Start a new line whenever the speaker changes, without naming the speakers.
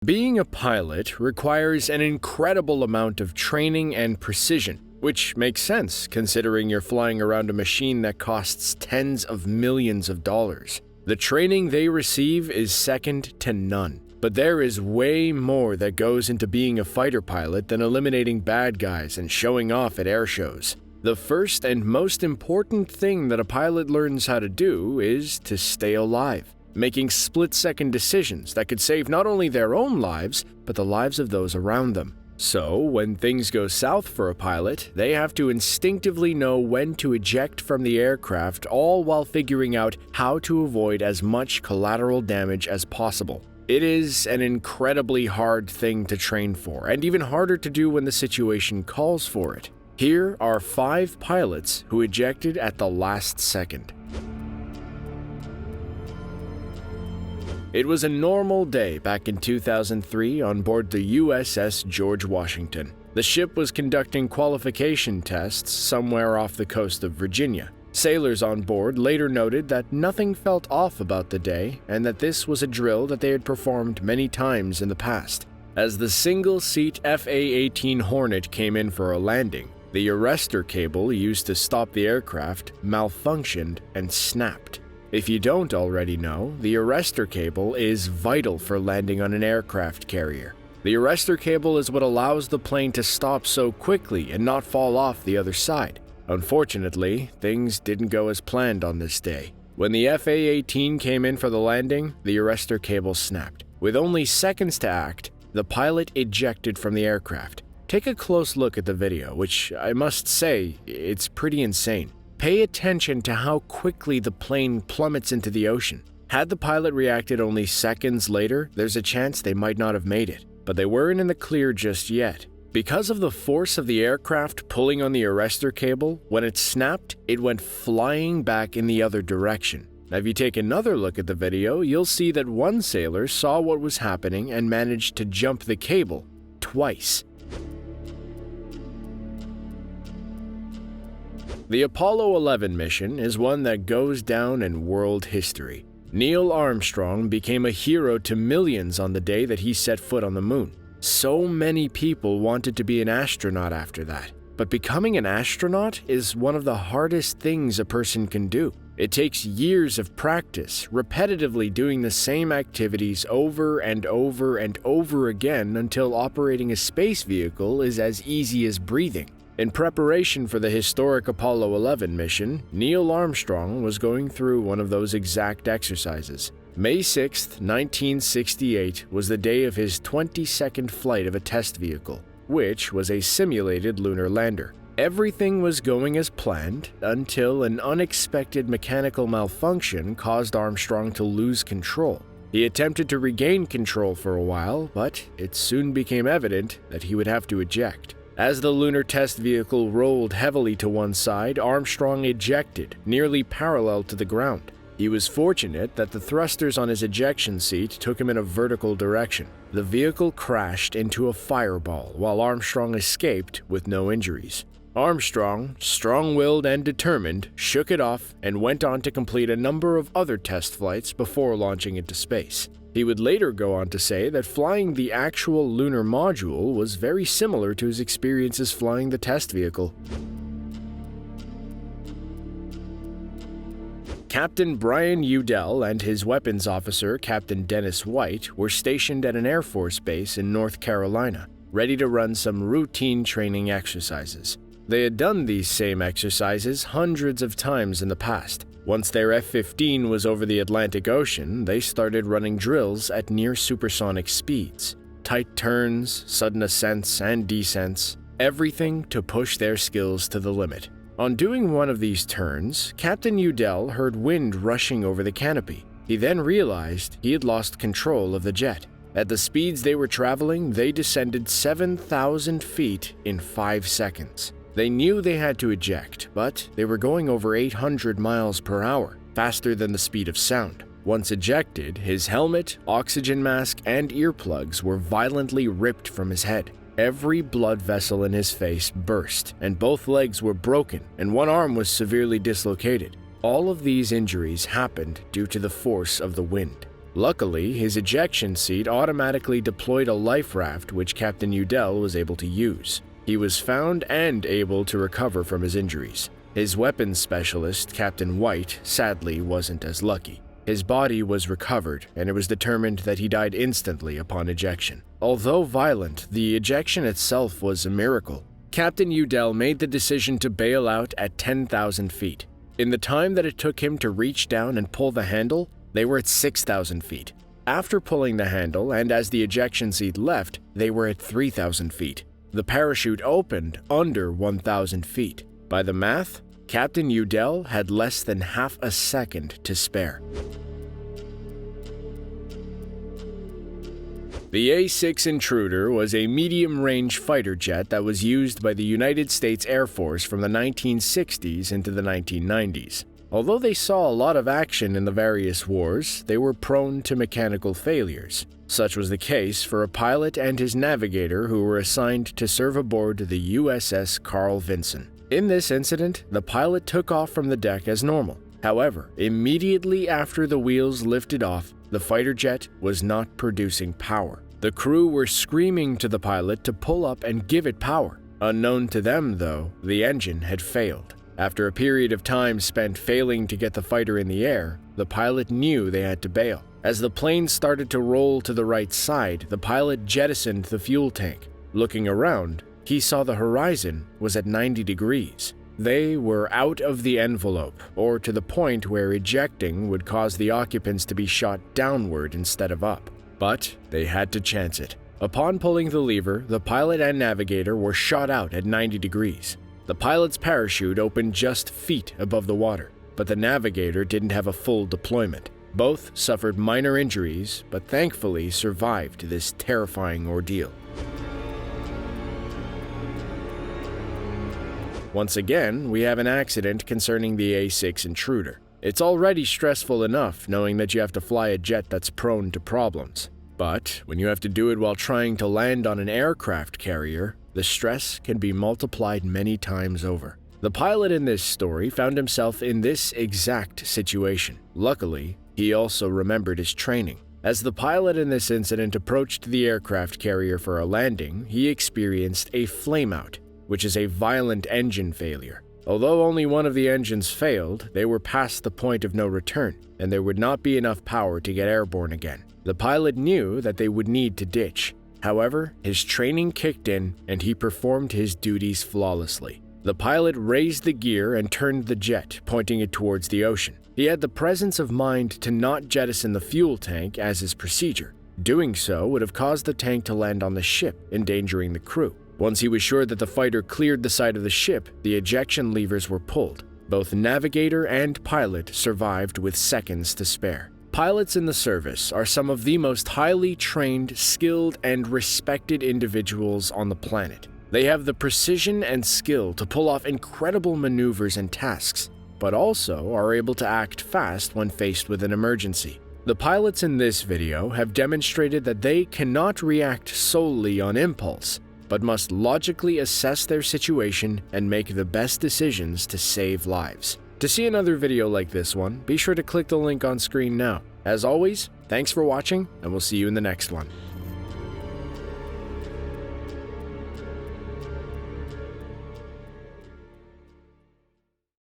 Being a pilot requires an incredible amount of training and precision, which makes sense considering you're flying around a machine that costs tens of millions of dollars. The training they receive is second to none. But there is way more that goes into being a fighter pilot than eliminating bad guys and showing off at air shows. The first and most important thing that a pilot learns how to do is to stay alive, making split-second decisions that could save not only their own lives, but the lives of those around them. So, when things go south for a pilot, they have to instinctively know when to eject from the aircraft, all while figuring out how to avoid as much collateral damage as possible. It is an incredibly hard thing to train for, and even harder to do when the situation calls for it. Here are 5 pilots who ejected at the last second. It was a normal day back in 2003 on board the USS George Washington. The ship was conducting qualification tests somewhere off the coast of Virginia. Sailors on board later noted that nothing felt off about the day and that this was a drill that they had performed many times in the past. As the single-seat F18 Hornet came in for a landing, the arrestor cable used to stop the aircraft malfunctioned and snapped. If you don't already know, the arrestor cable is vital for landing on an aircraft carrier. The arrestor cable is what allows the plane to stop so quickly and not fall off the other side. Unfortunately, things didn't go as planned on this day. When the FA-18 came in for the landing, the arrestor cable snapped. With only seconds to act, the pilot ejected from the aircraft. Take a close look at the video, which I must say, it's pretty insane. Pay attention to how quickly the plane plummets into the ocean. Had the pilot reacted only seconds later, there's a chance they might not have made it, but they weren't in the clear just yet. Because of the force of the aircraft pulling on the arrestor cable, when it snapped, it went flying back in the other direction. Now, if you take another look at the video, you'll see that one sailor saw what was happening and managed to jump the cable twice. The Apollo 11 mission is one that goes down in world history. Neil Armstrong became a hero to millions on the day that he set foot on the moon. So many people wanted to be an astronaut after that. But becoming an astronaut is one of the hardest things a person can do. It takes years of practice, repetitively doing the same activities over and over and over again until operating a space vehicle is as easy as breathing. In preparation for the historic Apollo 11 mission, Neil Armstrong was going through one of those exact exercises. May 6, 1968 was the day of his 22nd flight of a test vehicle, which was a simulated lunar lander. Everything was going as planned until an unexpected mechanical malfunction caused Armstrong to lose control. He attempted to regain control for a while, but it soon became evident that he would have to eject. As the lunar test vehicle rolled heavily to one side, Armstrong ejected, nearly parallel to the ground. He was fortunate that the thrusters on his ejection seat took him in a vertical direction. The vehicle crashed into a fireball, while Armstrong escaped with no injuries. Armstrong, strong-willed and determined, shook it off and went on to complete a number of other test flights before launching into space. He would later go on to say that flying the actual lunar module was very similar to his experiences flying the test vehicle. Captain Brian Udell and his weapons officer, Captain Dennis White, were stationed at an Air Force base in North Carolina, ready to run some routine training exercises. They had done these same exercises hundreds of times in the past. Once their F-15 was over the Atlantic Ocean, they started running drills at near supersonic speeds. Tight turns, sudden ascents and descents, everything to push their skills to the limit. On doing one of these turns, Captain Udell heard wind rushing over the canopy. He then realized he had lost control of the jet. At the speeds they were traveling, they descended 7,000 feet in 5 seconds. They knew they had to eject, but they were going over 800 miles per hour, faster than the speed of sound. Once ejected, his helmet, oxygen mask, and earplugs were violently ripped from his head. Every blood vessel in his face burst, and both legs were broken, and one arm was severely dislocated. All of these injuries happened due to the force of the wind. Luckily, his ejection seat automatically deployed a life raft which Captain Udell was able to use. He was found and able to recover from his injuries. His weapons specialist, Captain White, sadly wasn't as lucky. His body was recovered, and it was determined that he died instantly upon ejection. Although violent, the ejection itself was a miracle. Captain Udell made the decision to bail out at 10,000 feet. In the time that it took him to reach down and pull the handle, they were at 6,000 feet. After pulling the handle and as the ejection seat left, they were at 3,000 feet. The parachute opened under 1,000 feet. By the math, Captain Udell had less than half a second to spare. The A-6 Intruder was a medium-range fighter jet that was used by the United States Air Force from the 1960s into the 1990s. Although they saw a lot of action in the various wars, they were prone to mechanical failures. Such was the case for a pilot and his navigator who were assigned to serve aboard the USS Carl Vinson. In this incident, the pilot took off from the deck as normal. However, immediately after the wheels lifted off, the fighter jet was not producing power. The crew were screaming to the pilot to pull up and give it power. Unknown to them, though, the engine had failed. After a period of time spent failing to get the fighter in the air, the pilot knew they had to bail. As the plane started to roll to the right side, the pilot jettisoned the fuel tank. Looking around, he saw the horizon was at 90 degrees. They were out of the envelope, or to the point where ejecting would cause the occupants to be shot downward instead of up. But they had to chance it. Upon pulling the lever, the pilot and navigator were shot out at 90 degrees. The pilot's parachute opened just feet above the water, but the navigator didn't have a full deployment. Both suffered minor injuries, but thankfully survived this terrifying ordeal. Once again, we have an accident concerning the A-6 Intruder. It's already stressful enough knowing that you have to fly a jet that's prone to problems. But when you have to do it while trying to land on an aircraft carrier, the stress can be multiplied many times over. The pilot in this story found himself in this exact situation. Luckily, he also remembered his training. As the pilot in this incident approached the aircraft carrier for a landing, he experienced a flameout, which is a violent engine failure. Although only one of the engines failed, they were past the point of no return, and there would not be enough power to get airborne again. The pilot knew that they would need to ditch. However, his training kicked in, and he performed his duties flawlessly. The pilot raised the gear and turned the jet, pointing it towards the ocean. He had the presence of mind to not jettison the fuel tank as is procedure. Doing so would have caused the tank to land on the ship, endangering the crew. Once he was sure that the fighter cleared the side of the ship, the ejection levers were pulled. Both navigator and pilot survived with seconds to spare. Pilots in the service are some of the most highly trained, skilled, and respected individuals on the planet. They have the precision and skill to pull off incredible maneuvers and tasks, but also are able to act fast when faced with an emergency. The pilots in this video have demonstrated that they cannot react solely on impulse, but must logically assess their situation and make the best decisions to save lives. To see another video like this one, be sure to click the link on screen now. As always, thanks for watching, and we'll see you in the next one.